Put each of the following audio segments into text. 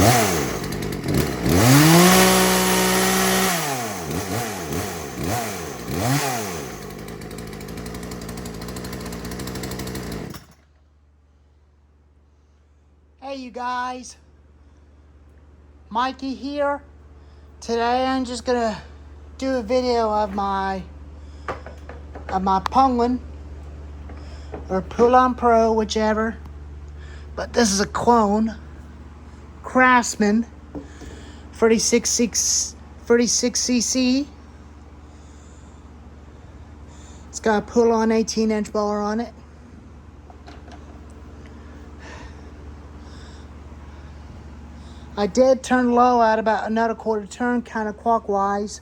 Hey you guys, Mikey here. Today I'm just gonna do a video of my Penguin or Pull-On Pro, whichever. But this is a clone, Craftsman, 36cc. It's got a pull-on 18-inch blower on it. I did turn low at about another quarter turn, kind of clockwise,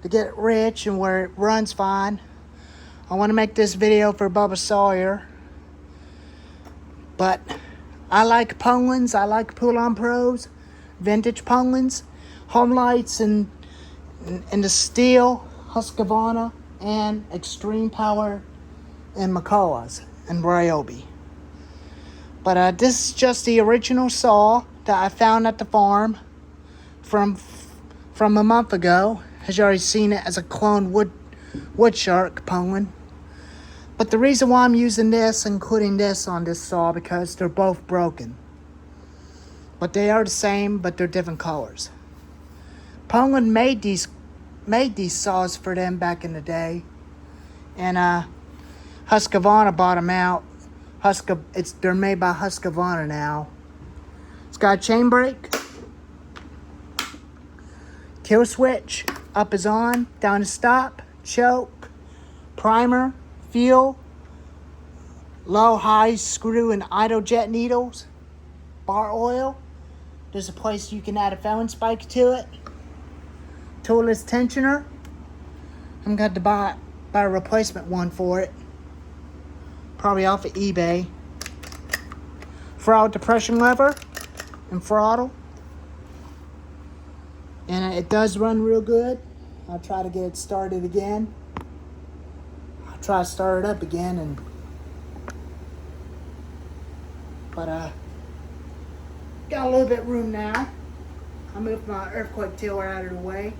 to get it rich and where it runs fine. I want to make this video for Bubba Sawyer. But I like Penguins, I like Pull-On Pros, vintage Penguins, home lights and the steel, Husqvarna, and extreme power and McCullough's and Ryobi. But this is just the original saw that I found at the farm from a month ago. As you already seen it as a clone wood shark Penguin. But the reason why I'm using this, including this on this saw, because they're both broken. But they are the same, but they're different colors. Penguin made these saws for them back in the day, and Husqvarna bought them out. They're made by Husqvarna now. It's got a chain brake, kill switch, up is on, down is stop, choke, primer, fuel, low, high, screw and idle jet needles, bar oil. There's a place you can add a Fallon spike to it. Toolless tensioner. I'm going to buy a replacement one for it. Probably off of eBay. Throttle depression lever and throttle. And it does run real good. I'll try to get it started again. I'll try to start it up again but got a little bit of room now. I'll move my earthquake tiller out of the way.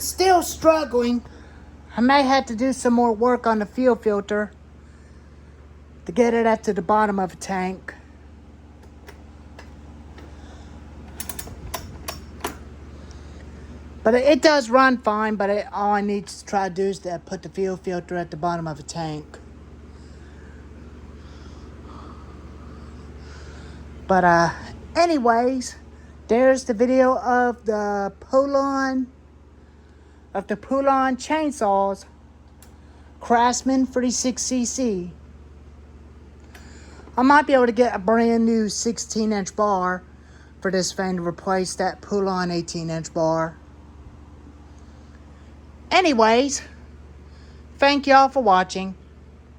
still struggling. I may have to do some more work on the fuel filter to get it up to the bottom of a tank. But it does run fine, but all I need to try to do is to put the fuel filter at the bottom of a tank. But anyways, there's the video of the Poulan chainsaws, Craftsman 36cc. I might be able to get a brand new 16-inch bar for this thing to replace that Poulan 18-inch bar. Anyways, thank y'all for watching.